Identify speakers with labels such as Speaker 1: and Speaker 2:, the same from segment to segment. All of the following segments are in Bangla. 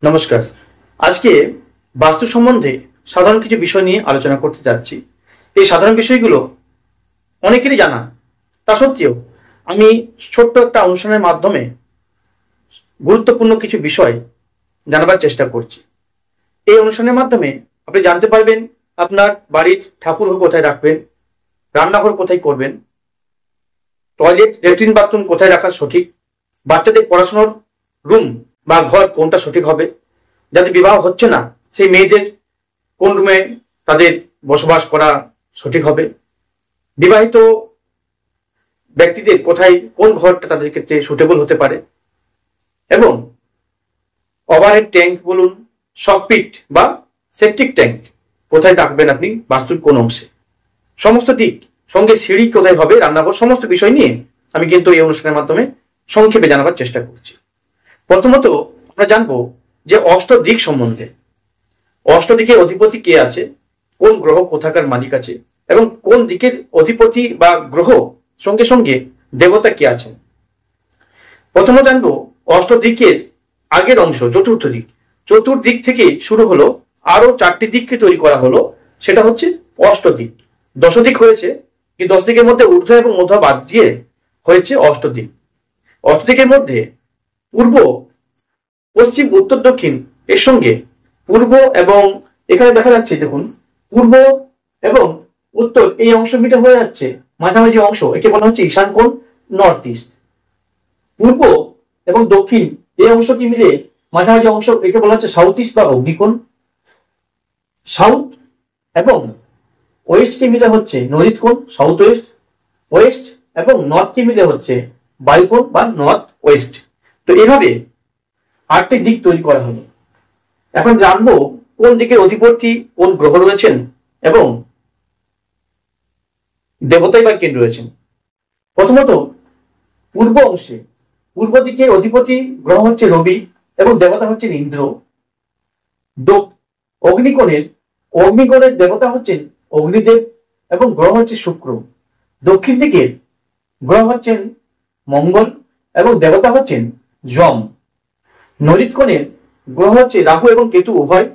Speaker 1: নমস্কার। আজকে বাস্তু সম্বন্ধে সাধারণ কিছু বিষয় নিয়ে আলোচনা করতে যাচ্ছি। এই সাধারণ বিষয়গুলো অনেকেরই জানা, তা সত্ত্বেও আমি ছোট্ট একটা অনুষ্ঠানের মাধ্যমে গুরুত্বপূর্ণ কিছু বিষয় জানাবার চেষ্টা করছি। এই অনুষ্ঠানের মাধ্যমে আপনি জানতে পারবেন আপনার বাড়ির ঠাকুর কোথায় রাখবেন, রান্নাঘর কোথায় করবেন, টয়লেট ল্যাট্রিন বাথরুম কোথায় রাখা সঠিক, বাচ্চাদের পড়াশোনার রুম বা ঘর কোনটা সঠিক হবে, যাদের বিবাহ হচ্ছে না সেই মেয়েদের কোন রুমে তাদের বসবাস করা সঠিক হবে, বিবাহিত ব্যক্তিদের কোথায় কোন ঘরটা তাদের ক্ষেত্রে সুটেবল হতে পারে, এবং ওভারহেড ট্যাঙ্ক বলুন, সকপিট বা সেপটিক ট্যাঙ্ক কোথায় রাখবেন আপনি বাস্তুর কোন অংশে, সমস্ত দিক সঙ্গে সিঁড়ি কোথায় হবে, রান্নাঘর, সমস্ত বিষয় নিয়ে আমি কিন্তু এই অনুষ্ঠানের মাধ্যমে সংক্ষেপে জানাবার চেষ্টা করছি। প্রথমত আমরা জানবো যে অষ্টদিক সম্বন্ধে। অষ্টদিকের অধিপতি কে আছে, কোন গ্রহ কোথাকার মালিক আছে, এবং কোন দিকের অধিপতি বা গ্রহ সঙ্গে সঙ্গে দেবতা কে আছেন। প্রথমে জানবো অষ্টদিকের আগের অংশ, চতুর্থ দিক। চতুর্দিক থেকে শুরু হলো, আরো 4টি দিককে তৈরি করা হলো, সেটা হচ্ছে অষ্টদিক। দশদিক হয়েছে, কিন্তু 10 দিকের মধ্যে ঊর্ধ্ব এবং মধ্য বাদ দিয়ে হয়েছে অষ্টদিক। অষ্টদিকের মধ্যে পূর্ব, পশ্চিম, উত্তর, দক্ষিণ এর সঙ্গে পূর্ব, এবং এখানে দেখা যাচ্ছে দেখুন পূর্ব এবং উত্তর এই অংশ মিলে হয়ে যাচ্ছে মাঝামাঝি অংশ, একে বলা হচ্ছে ঈশান কোণ, নর্থ ইস্ট। পূর্ব এবং দক্ষিণ এই অংশটি মিলে মাঝামাঝি অংশ, একে বলা হচ্ছে সাউথ ইস্ট বা অগ্নিকোণ। সাউথ এবং ওয়েস্ট কে মিলে হচ্ছে নৈঋত কোণ, সাউথ ওয়েস্ট। ওয়েস্ট এবং নর্থ কে মিলে হচ্ছে বায়ুকোণ বা নর্থ ওয়েস্ট। তো এভাবে 8টি দিক তৈরি করা হলো। এখন জানবো কোন দিকের অধিপতি কোন গ্রহ রয়েছেন এবং দেবতাই বা কে রয়েছেন। প্রথমত পূর্ব অংশে, পূর্ব দিকে অধিপতি গ্রহ হচ্ছে রবি এবং দেবতা হচ্ছেন ইন্দ্র। অগ্নিকোণের দেবতা হচ্ছেন অগ্নিদেব এবং গ্রহ হচ্ছে শুক্র। দক্ষিণ দিকের গ্রহ হচ্ছেন মঙ্গল এবং দেবতা হচ্ছেন যম। নৈঋত কোণের গ্রহ হচ্ছে রাহু এবং কেতু উভয়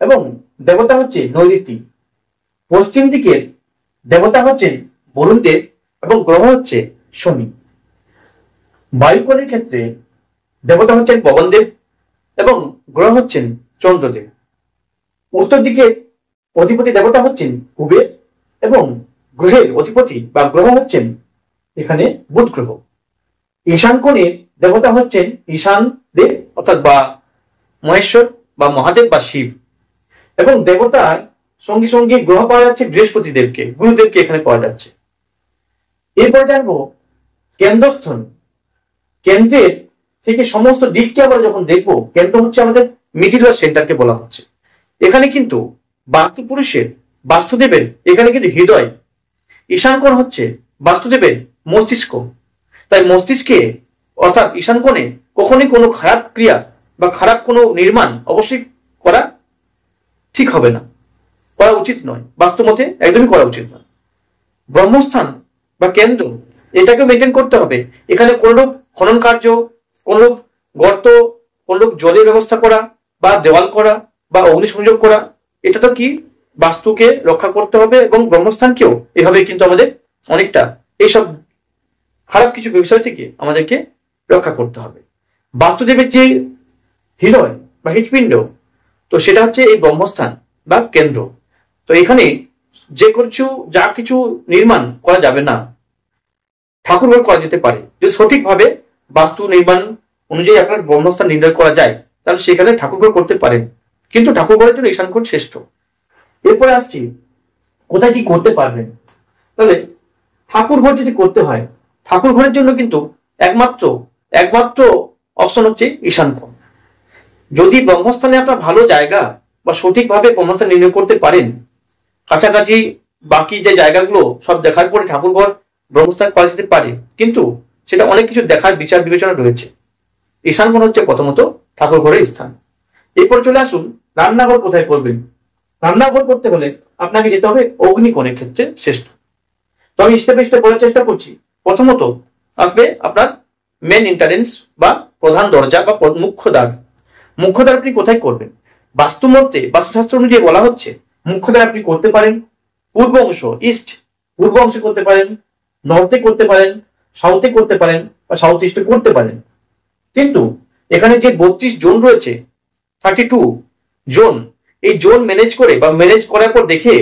Speaker 1: এবং দেবতা হচ্ছে নৈঋতি। পশ্চিম দিকের দেবতা হচ্ছেন বরুণদেব এবং গ্রহ হচ্ছে শনি। বায়ুকোণের ক্ষেত্রে দেবতা হচ্ছেন পবনদেব এবং গ্রহ হচ্ছেন চন্দ্রদেব। উত্তর দিকের অধিপতি দেবতা হচ্ছেন কুবের এবং গ্রহের অধিপতি বা গ্রহ হচ্ছেন এখানে বুধ গ্রহ। ঈশান কোণের দেবতা হচ্ছেন ঈশান দেব অর্থাৎ বা মহেশ্বর বা মহাদেব বা শিব, এবং দেবতার সঙ্গে সঙ্গে গ্রহ পাওয়া যাচ্ছে বৃহস্পতি দেবকে, গুরুদেবকে এখানে পাওয়া যাচ্ছে। এরপর জানবো কেন্দ্রস্থন। কেন্দ্রের থেকে সমস্ত দিককে আমরা যখন দেখবো, কেন্দ্র হচ্ছে আমাদের মিডিল বা সেন্টারকে বলা হচ্ছে। এখানে কিন্তু বাস্তু পুরুষের, বাস্তুদেবের এখানে কিন্তু হৃদয়। ঈশান কোণ হচ্ছে বাস্তুদেবের মস্তিষ্ক। তাই মস্তিষ্কে অর্থাৎ ঈশান কোণে কখনই কোনো খারাপ ক্রিয়া বা খারাপ কোনো নির্মাণ অবশ্যই করা ঠিক হবে না, করা উচিত নয়, বাস্তবমতে একদমই করা উচিত নয়। ব্রহ্মস্থান বা কেন্দ্র এটাকে মেনটেন করতে হবে। এখানে কোনরূপ খনন কার্য, কোনরূপ গর্ত, কোনরূপ জলের ব্যবস্থা করা বা দেওয়াল করা বা অগ্নিসংযোগ করা, এটা তো কি বাস্তুকে রক্ষা করতে হবে এবং ব্রহ্মস্থানকেও এভাবে কিন্তু আমাদের অনেকটা এইসব খারাপ কিছু বিষয় থেকে আমাদেরকে রক্ষা করতে হবে। বাস্তুদেবের যে হৃদয় বা হৃৎপিণ্ড, তো সেটা হচ্ছে এই ব্রহ্মস্থান বা কেন্দ্র। তো এখানে যা কিছু নির্মাণ করা যাবে না, ঠাকুরঘর করা যেতে পারে যদি সঠিকভাবে বাস্তু নির্মাণ অনুযায়ী আপনার ব্রহ্মস্থান নির্ণয় করা যায়, তাহলে সেখানে ঠাকুরঘর করতে পারেন, কিন্তু ঠাকুরঘরের জন্য ঈশান কোণ শ্রেষ্ঠ। এরপরে আসছি কোথায় কি করতে পারবেন। তাহলে ঠাকুরঘর যদি করতে হয়, ঠাকুরঘরের জন্য কিন্তু একমাত্র অপশন হচ্ছে ঈশান কোণ। যদি ব্রহ্মস্থানে আপনার ভালো জায়গা বা সঠিকভাবে ব্রহ্মস্থান নির্ণয় করতে পারেন, কাছাকাছি বাকি যে জায়গাগুলো সব দেখার পরে ঠাকুরঘর ব্রহ্মস্থান করা যেতে পারে, কিন্তু সেটা অনেক কিছু দেখার বিচার বিবেচনা রয়েছে। ঈশান কোণ হচ্ছে প্রথমত ঠাকুরঘরের স্থান। এরপর চলে আসুন রান্নাঘর কোথায় করবেন। রান্নাঘর করতে হলে আপনাকে যেতে হবে অগ্নিকোণের ক্ষেত্রে শ্রেষ্ঠ। তো আমি স্টেপ স্টেপ বলার চেষ্টা করছি। প্রথমত আসবে আপনার মেন এন্ট্রান্স বা প্রধান দরজা বা মুখ্য দ্বার। মুখ্য দ্বার আপনি কোথায় করবেন? বাস্তুমতে বাস্তুশাস্ত্র অনুযায়ী বলা হচ্ছে মুখ্য দ্বার আপনি করতে পারেন পূর্ব অংশ, ইস্ট পূর্ব অংশে করতে পারেন, নর্থে করতে পারেন, সাউথে করতে পারেন বা সাউথ ইস্টে করতে পারেন। কিন্তু এখানে যে 32 জোন রয়েছে, 32 জোন, এই জোন ম্যানেজ করে বা ম্যানেজ করার পর দেখে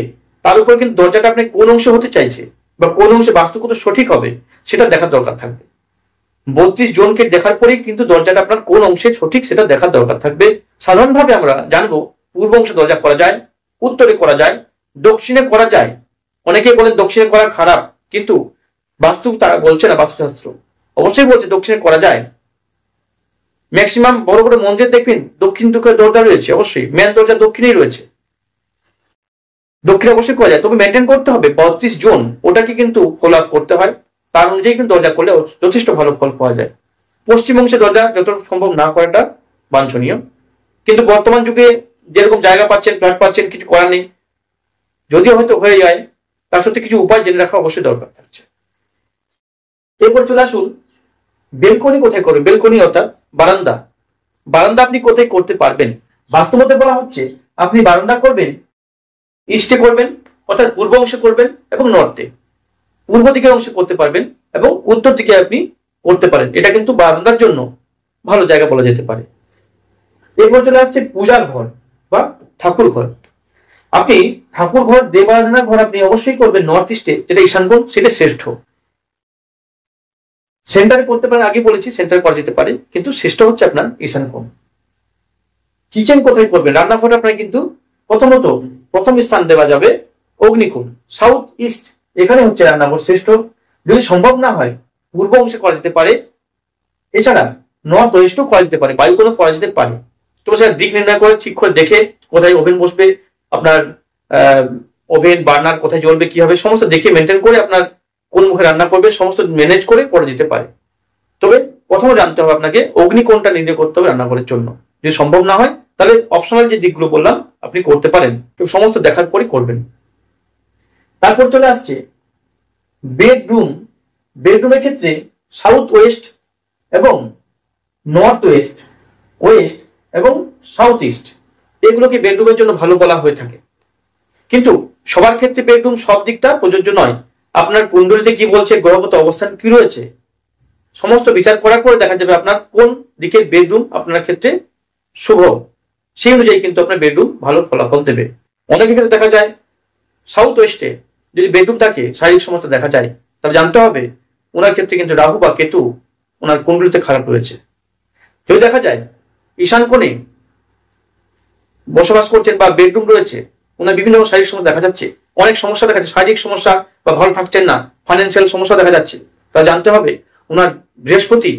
Speaker 1: তার উপর কিন্তু দরজাটা আপনি কোন অংশে হতে চাইছে বা কোন অংশে বাস্তুগত সঠিক হবে সেটা দেখার দরকার থাকবে। 32 জনকে দেখার পরেই কিন্তু দরজাটা আপনার কোন অংশে সঠিক সেটা দেখার দরকার থাকবে। সাধারণভাবে আমরা জানবো পূর্ব অংশে দরজা করা যায়, উত্তরে করা যায়, দক্ষিণে করা যায়। অনেকে বলেন দক্ষিণে করা খারাপ, কিন্তু বাস্তু তারা বলছে না, বাস্তুশাস্ত্র অবশ্যই বলছে দক্ষিণে করা যায়। ম্যাক্সিমাম বড় বড় মন্দির দেখবেন দক্ষিণ দিকে দরজা রয়েছে, অবশ্যই মেন দরজা দক্ষিণেই রয়েছে, দক্ষিণে অবশ্যই করা যায়। তবে মেনটেন করতে হবে 32 জন, ওটাকে কিন্তু ফলো আপ করতে হয়, তার অনুযায়ী কিন্তু দরজা করলে যথেষ্ট ভালো ফল পাওয়া যায়। পশ্চিম অংশে দরজা যত সম্ভব না করাটা বাঞ্ছনীয়, কিন্তু বর্তমান যুগে যেরকম জায়গা পাচ্ছেন, ফ্ল্যাট পাচ্ছেন, কিছু করার নেই। যদিও হয়তো হয়ে যায়, তার সাথে কিছু উপায় জেনে রাখা অবশ্যই দরকার থাকছে। এরপর চলে আসুন বেলকনি কোথায় করবেন। বেলকনি অর্থাৎ বারান্দা। বারান্দা আপনি কোথায় করতে পারবেন? বাস্তবতে বলা হচ্ছে আপনি বারান্দা করবেন ইস্টে করবেন, অর্থাৎ পূর্ব অংশে করবেন এবং নর্থে, পূর্ব দিকের অংশে করতে পারবেন এবং উত্তর দিকে আপনি করতে পারেন। এটা কিন্তু বারান্দার জন্য ভালো জায়গা বলা যেতে পারে। এরপর চলে আসছে পূজার ঘর বা ঠাকুর ঘর। আপনি ঠাকুর ঘর, দেবারাধনার ঘর আপনি অবশ্যই করবেন নর্থ ইস্টে, যেটা ঈশান কোণ, সেটা শ্রেষ্ঠ। সেন্টারে করতে পারেন, আগে বলেছি সেন্টারে করা যেতে পারে, কিন্তু শ্রেষ্ঠ হচ্ছে আপনার ঈশান কোণ। কিচেন কোথায় করবেন? রান্নাঘর আপনার কিন্তু প্রথম স্থান দেওয়া যাবে অগ্নিকোণ, সাউথ ইস্ট, এখানে হচ্ছে রান্নাঘর শ্রেষ্ঠ। যদি সম্ভব না হয় পূর্ব অংশে করা যেতে পারে, এছাড়া নর্থ ওয়েস্টও করা যেতে পারে, বায়ুকোণও করা যেতে পারে। তো সেটা দিক নির্ণয় করে ঠিক করে দেখে কোথায় ওভেন বসবে, আপনার ওভেন বার্নার কোথায় জ্বলবে, কি হবে, সমস্ত দেখে মেনটেন করে আপনার কোন মুখে রান্না করবে সমস্ত ম্যানেজ করে করা যেতে পারে। তবে প্রথমে জানতে হবে আপনাকে অগ্নিকোণটা নির্ণয় করতে হবে রান্নাঘরের জন্য। যদি সম্ভব না হয় তাহলে অপশনাল যে দিকগুলো বললাম আপনি করতে পারেন, সমস্ত দেখার পরে করবেন। তারপর চলে আসছে বেডরুম। বেডরুমের ক্ষেত্রে সাউথ ওয়েস্ট এবং নর্থ ওয়েস্ট, ওয়েস্ট এবং সাউথ ইস্ট, এগুলোকে বেডরুমের জন্য ভালো বলা হয়ে থাকে। কিন্তু সবার ক্ষেত্রে বেডরুম সব দিকটা প্রযোজ্য নয়। আপনার কুণ্ডলিতে কি বলছে, গ্রহগত অবস্থান কি রয়েছে, সমস্ত বিচার করার পরে দেখা যাবে আপনার কোন দিকের বেডরুম আপনার ক্ষেত্রে শুভ, সেই অনুযায়ী কিন্তু আপনার বেডরুম ভালো ফলাফল দেবে। অনেকের ক্ষেত্রে দেখা যায় সাউথ ওয়েস্টে যদি বেডরুম থাকে, শারীরিক সমস্যা দেখা যায়, তাহলে জানতে হবে ওনার ক্ষেত্রে কিন্তু রাহু বা কেতু ওনার কুণ্ডলিতে খারাপ রয়েছে। যদি দেখা যায় ঈশান কোণে বসবাস করছেন বা বেডরুম রয়েছে, ওনার বিভিন্ন শারীরিক সমস্যা দেখা যাচ্ছে, অনেক সমস্যা দেখা যাচ্ছে, শারীরিক সমস্যা বা ভালো থাকছেন না, ফাইন্যান্সিয়াল সমস্যা দেখা যাচ্ছে, তা জানতে হবে ওনার বৃহস্পতি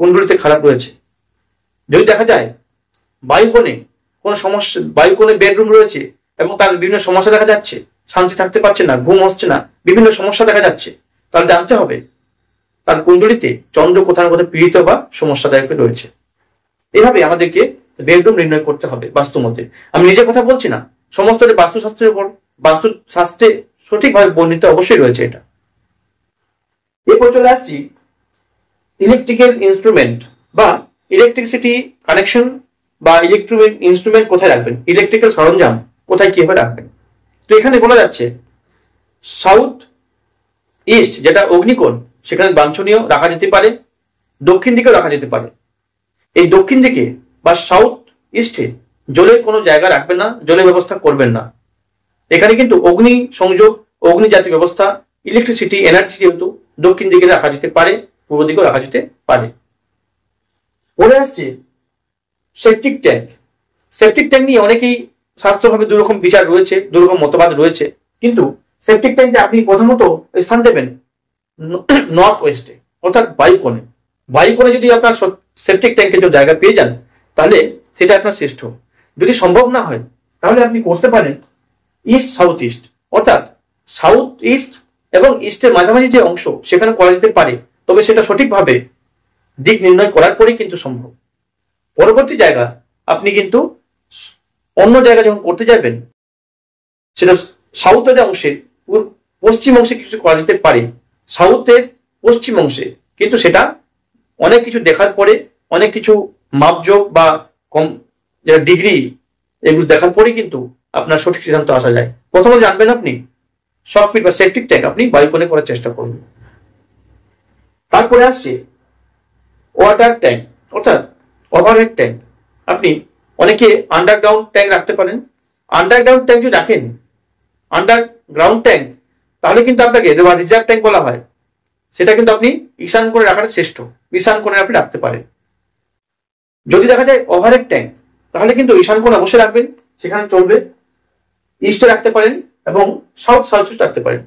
Speaker 1: কুণ্ডলিতে খারাপ রয়েছে। যদি দেখা যায় বায়ুকোণে কোন সমস্যা, বায়ুকোণে বেডরুম রয়েছে এবং তার বিভিন্ন সমস্যা দেখা যাচ্ছে, শান্তি থাকতে পারছে না, ঘুম হচ্ছে না, বিভিন্ন সমস্যা দেখা যাচ্ছে, তাহলে জানতে হবে তার কুণ্ডলিতে চন্দ্র কোথাও না কোথাও পীড়িত বা সমস্যাদায়ক রয়েছে। এভাবে আমাদেরকে বেডরুম নির্ণয় করতে হবে বাস্তুমতে। আমি নিজের কথা বলছি না, সমস্ত বাস্তুশাস্ত্রের উপর, বাস্তুশাস্ত্রে সঠিকভাবে বর্ণিত অবশ্যই রয়েছে এটা। এরপর চলে আসছি ইলেকট্রিক্যাল ইনস্ট্রুমেন্ট বা ইলেকট্রিসিটি কানেকশন বা ইলেকট্রিক ইনস্ট্রুমেন্ট কোথায় রাখবেন, ইলেকট্রিক্যাল সরঞ্জাম কোথায় কিভাবে রাখবেন। তো এখানে বলা যাচ্ছে সাউথ ইস্ট যেটা অগ্নিকোণ, সেখানে বাঞ্ছনীয় রাখা যেতে পারে, দক্ষিণ দিকেও রাখা যেতে পারে। এই দক্ষিণ দিকে বা সাউথ ইস্টে জলের কোনো জায়গা রাখবেন না, জলের ব্যবস্থা করবেন না। এখানে কিন্তু অগ্নি সংযোগ, অগ্নি জাতীয় ব্যবস্থা, ইলেকট্রিসিটি এনার্জি যেহেতু দক্ষিণ দিকে রাখা যেতে পারে, পূর্ব দিকেও রাখা যেতে পারে। পরে আসছে সেপটিক ট্যাঙ্ক। সেপটিক ট্যাঙ্ক নিয়ে অনেকেই শাস্ত্রভাবে দুরকম বিচার রয়েছে, দুরকম মতবাদ রয়েছে, কিন্তু সেপটিক ট্যাঙ্কে আপনি প্রথমত স্থান দেবেন নর্থ ওয়েস্টে, অর্থাৎ বায়ুকোণে। বায়ুকোণে যদি আপনার সেপটিক ট্যাঙ্কের যে জায়গা পেয়ে যান তাহলে সেটা আপনার শ্রেষ্ঠ। যদি সম্ভব না হয় তাহলে আপনি করতে পারেন ইস্ট সাউথ ইস্ট, অর্থাৎ সাউথ ইস্ট এবং ইস্টের মাঝামাঝি যে অংশ সেখানে করা যেতে পারে, তবে সেটা সঠিকভাবে দিক নির্ণয় করার পরেই কিন্তু সম্ভব। পরবর্তী জায়গা আপনি কিন্তু অন্য জায়গা যখন করতে যাবেন, সেটা সাউথের অংশে পশ্চিম অংশে কিছু করা যেতে পারে, সাউথের পশ্চিম অংশে, কিন্তু সেটা অনেক কিছু দেখার পরে, অনেক কিছু মাপযোগ বা যেটা ডিগ্রি, এগুলো দেখার পরে কিন্তু আপনার সঠিক সিদ্ধান্ত আসা যায়। প্রথমে জানবেন আপনি সকপিট বা সেপটিক ট্যাঙ্ক আপনি বায়ুকোণে করার চেষ্টা করবেন। তারপরে আসছে ওয়াটার ট্যাঙ্ক অর্থাৎ ওভারহেড ট্যাঙ্ক। আপনি অনেকে আন্ডারগ্রাউন্ড ট্যাঙ্ক রাখতে পারেন। আন্ডারগ্রাউন্ড ট্যাঙ্ক যদি রাখেন, আন্ডারগ্রাউন্ড ট্যাঙ্ক, তাহলে কিন্তু আপনাকে রিজার্ভ ট্যাঙ্ক বলা হয়, সেটা কিন্তু আপনি ঈশান কোণে রাখাটা শ্রেষ্ঠ। ঈশান কোণে আপনি রাখতে পারেন। যদি দেখা যায় ওভারহেড ট্যাঙ্ক, তাহলে কিন্তু ঈশান কোণ অবশ্যই রাখবেন, সেখানে চলবে। ইস্টে রাখতে পারেন এবং সাউথ সাউথ ইস্ট রাখতে পারেন।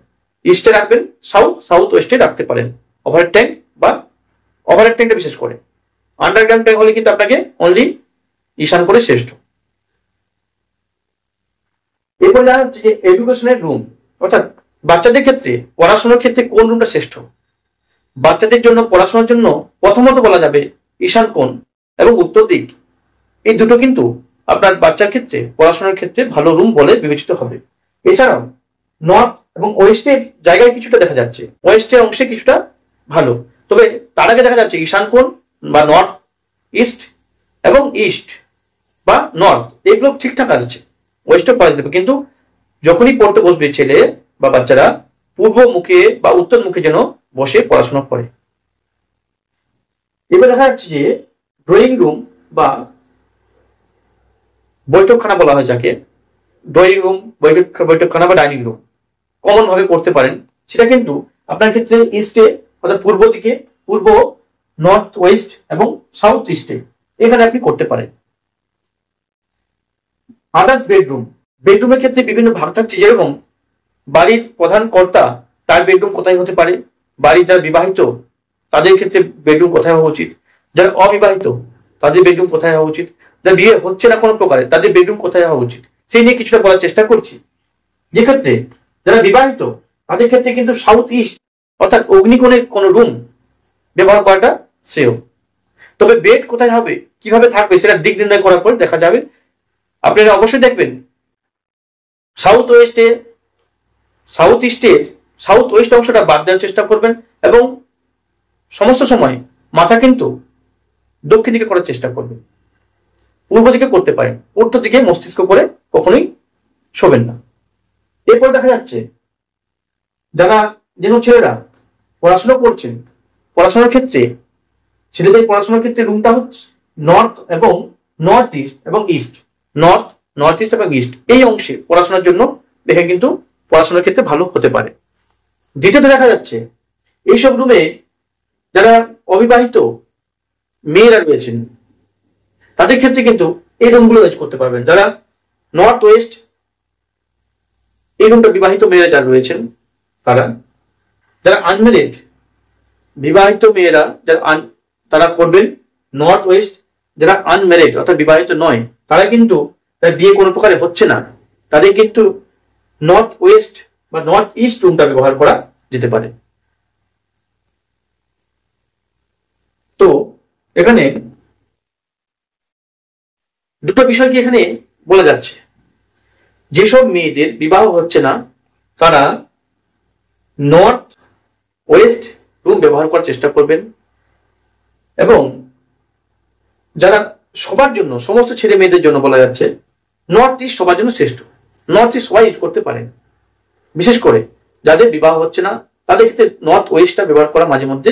Speaker 1: ইস্টে রাখবেন, সাউথ সাউথ ওয়েস্টে রাখতে পারেন ওভারহেড ট্যাঙ্ক বা ওভারহেড ট্যাঙ্কটা বিশেষ করে। আন্ডারগ্রাউন্ড ট্যাঙ্ক হলে কিন্তু আপনাকে অনলি ঈশান কোণে শ্রেষ্ঠ। এরপর জানা যাচ্ছে যে এডুকেশনের রুম অর্থাৎ বাচ্চাদের ক্ষেত্রে পড়াশোনার ক্ষেত্রে কোন রুমটা শ্রেষ্ঠ। বাচ্চাদের জন্য পড়াশোনার জন্য প্রথমত বলা যাবে ঈশান কোণ এবং উত্তর দিক, এই দুটো কিন্তু আপনার বাচ্চার ক্ষেত্রে পড়াশোনার ক্ষেত্রে ভালো রুম বলে বিবেচিত হবে। এছাড়াও নর্থ এবং ওয়েস্টের জায়গায় কিছুটা দেখা যাচ্ছে, ওয়েস্টের অংশে কিছুটা ভালো, তবে তার আগে দেখা যাচ্ছে ঈশান কোণ বা নর্থ ইস্ট এবং ইস্ট বা নর্থ এগুলো ঠিকঠাক আছে, ওয়েস্টও করা যেতে পারে, কিন্তু যখনই পড়তে বসবে ছেলে বা বাচ্চারা পূর্ব মুখে বা উত্তর মুখে যেন বসে পড়াশোনা করে। এবার দেখা যাচ্ছে যে ড্রয়িং রুম বা বৈঠকখানা বলা হয় যাকে, ড্রয়িং রুম, বৈঠকখানা বা ডাইনিং রুম কমন ভাবে করতে পারেন। সেটা কিন্তু আপনার ক্ষেত্রে ইস্টে অর্থাৎ পূর্ব দিকে, পূর্ব, নর্থ ওয়েস্ট এবং সাউথ ইস্টে এখানে আপনি করতে পারেন। আদার্স বেডরুম, বেডরুমের ক্ষেত্রে বিভিন্ন ভাগ থাকছে, যেরকম বাড়ির প্রধান কর্তা তার বেডরুম কোথায় হতে পারে, বাড়ির যারা বিবাহিত তাদের ক্ষেত্রে বেডরুম কোথায় হওয়া উচিত, যারা অবিবাহিত তাদের বেডরুম কোথায় হওয়া উচিত, যারা বিয়ে হচ্ছে না কোনো প্রকারে তাদের বেডরুম কোথায় হওয়া উচিত, সেই নিয়ে কিছুটা বলার চেষ্টা করছি। যে ক্ষেত্রে যারা বিবাহিত তাদের ক্ষেত্রে কিন্তু সাউথ ইস্ট অর্থাৎ অগ্নিকোণের কোন রুম ব্যবহার করাটা শ্রেয়। তবে বেড কোথায় হবে, কিভাবে থাকবে, সেটা দিক নির্ণয় করার পর দেখা যাবে। আপনারা অবশ্যই দেখবেন সাউথ ওয়েস্টের, সাউথ ইস্টের সাউথ ওয়েস্ট অংশটা বাদ দেওয়ার চেষ্টা করবেন এবং সমস্ত সময় মাথা কিন্তু দক্ষিণ দিকে করার চেষ্টা করবেন। পূর্ব দিকে করতে পারেন, উত্তর দিকে মস্তিষ্ক করে কখনোই শোবেন না। এরপর দেখা যাচ্ছে যারা যেসব ছেলেরা পড়াশোনা করছেন, পড়াশোনার ক্ষেত্রে ছেলেদের পড়াশোনার ক্ষেত্রে রুমটা হচ্ছে নর্থ এবং নর্থ ইস্ট এবং ইস্ট, নর্থ, নর্থ ইস্ট এবং ইস্ট এই অংশে পড়াশোনার জন্য দেখে কিন্তু পড়াশোনার ক্ষেত্রে ভালো হতে পারে। দ্বিতীয়ত দেখা যাচ্ছে এইসব রুমে যারা অবিবাহিত মেয়েরা রয়েছেন তাদের ক্ষেত্রে কিন্তু এই রুমগুলো ইউজ করতে পারবেন। যারা নর্থ ওয়েস্ট এই রুমটা বিবাহিত মেয়েরা যারা রয়েছেন তারা, যারা আনম্যারিড বিবাহিত মেয়েরা যারা তারা করবেন নর্থ ওয়েস্ট, যারা আনম্যারিড অর্থাৎ বিবাহিত নয় তারা কিন্তু তার বিয়ে কোনো প্রকারে হচ্ছে না তাদের কিন্তু নর্থ ওয়েস্ট বা নর্থ ইস্ট রুমটা ব্যবহার করা যেতে পারে। তো এখানে দুটো বিষয় কি এখানে বলা যাচ্ছে, যেসব মেয়েদের বিবাহ হচ্ছে না তারা নর্থ ওয়েস্ট রুম ব্যবহার করার চেষ্টা করবেন এবং যারা সবার জন্য, সমস্ত ছেলে মেয়েদের জন্য বলা যাচ্ছে নর্থ ইস্ট সবার জন্য শ্রেষ্ঠ। নর্থ ইস্ট সবাই ইউজ করতে পারেন, বিশেষ করে যাদের বিবাহ হচ্ছে না তাদের ক্ষেত্রে নর্থ ওয়েস্টটা ব্যবহার করা মাঝে মধ্যে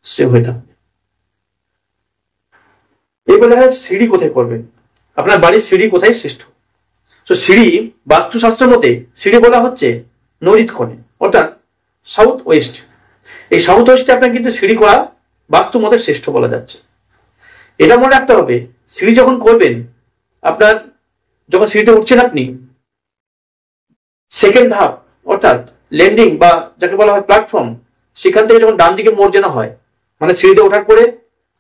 Speaker 1: শ্রেয় হয়ে থাকবে। এরপর দেখা যাচ্ছে সিঁড়ি কোথায় করবেন, আপনার বাড়ির সিঁড়ি কোথায় শ্রেষ্ঠ। তো সিঁড়ি বাস্তুশাস্ত্র মতে সিঁড়ি বলা হচ্ছে নৈরিত কোণে অর্থাৎ সাউথ ওয়েস্ট। এই সাউথ ওয়েস্টে আপনার কিন্তু সিঁড়ি করা বাস্তু মতে শ্রেষ্ঠ বলা যাচ্ছে। এটা মনে রাখতে হবে সিঁড়ি যখন করবেন, আপনার যখন সিঁড়িতে উঠছেন আপনি সেকেন্ড ধাপ অর্থাৎ ল্যান্ডিং বা যাকে বলা হয় প্ল্যাটফর্ম, সেখান থেকে যখন ডান দিকে মোড় যেন হয়, মানে সিঁড়িতে ওঠার পরে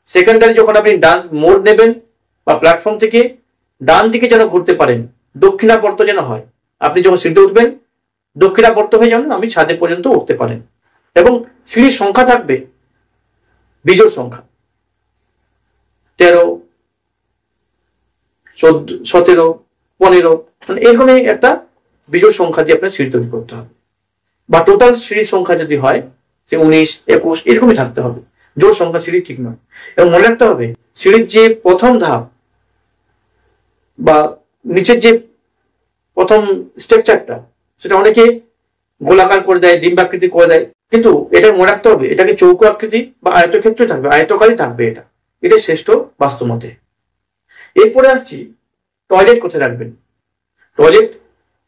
Speaker 1: সেকেন্ডারি যখন আপনি ডান মোড় নেবেন বা প্ল্যাটফর্ম থেকে ডান দিকে যেন ঘুরতে পারেন, দক্ষিণাবর্ত যেন হয়। আপনি যখন সিঁড়িতে উঠবেন দক্ষিণাবর্ত হয়ে যেন আপনি ছাদে পর্যন্ত উঠতে পারেন এবং সিঁড়ির সংখ্যা থাকবে বিজোড় সংখ্যা 13, 14, 17, 15, মানে এরকমই একটা বিজোড় সংখ্যা দিয়ে আপনার সিঁড়ি তৈরি করতে হবে, বা টোটাল সিঁড়ির সংখ্যা যদি হয় সে 19, 21 এরকমই থাকতে হবে। জোড় সংখ্যা সিঁড়ি ঠিক নয়। এবং মনে রাখতে হবে সিঁড়ির যে প্রথম ধাপ বা নিচের যে প্রথম স্ট্রাকচারটা সেটা অনেকে গোলাকার করে দেয়, ডিম্বাকৃতি করে দেয়, কিন্তু এটা মনে রাখতে হবে এটাকে চৌকো আকৃতি বা আয়তক্ষেত্রে থাকবে, আয়তকারই থাকবে। এটাই শ্রেষ্ঠ বাস্তুমতে। এরপরে আসছি টয়লেট কোথায় রাখবেন। টয়লেট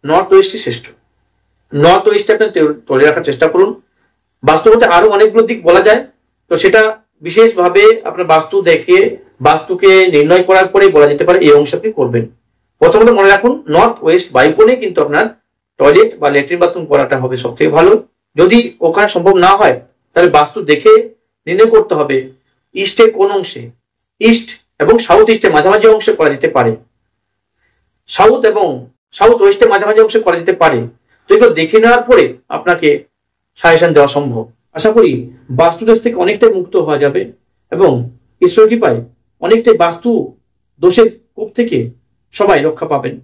Speaker 1: নর্থ ওয়েস্টই শ্রেষ্ঠ। নর্থ ওয়েস্টে আপনি টয়লেট রাখার চেষ্টা করুন। বাস্তুমতে আরো অনেকগুলো দিক বলা যায়, তো সেটা বিশেষভাবে আপনার বাস্তু দেখে বাস্তুকে নির্ণয় করার পরে বলা যেতে পারে এই অংশ আপনি করবেন। প্রথমত মনে রাখুন নর্থ ওয়েস্ট বায়ুকোণে কিন্তু আপনার টয়লেট বা ল্যাট্রিন বাথরুম করাটা হবে সব থেকে ভালো। যদি ওখানে সম্ভব না হয় তাহলে বাস্তু দেখে নির্ণয় করতে হবে ইস্টে কোন অংশে, ইস্ট এবং সাউথ ইস্টে মাঝামাঝি অংশে করা যেতে পারে, সাউথ এবং সাউথ ওয়েস্টে মাঝামাঝি অংশে করা যেতে পারে। তো এগুলো দেখে নেওয়ার পরে আপনাকে সাজেশন দেওয়া সম্ভব। আশা করি বাস্তু দোষ থেকে অনেকটাই মুক্ত হওয়া যাবে এবং ঈশ্বর কৃপায় অনেকটাই বাস্তু দোষের কূপ থেকে সবাই রক্ষা পাবেন।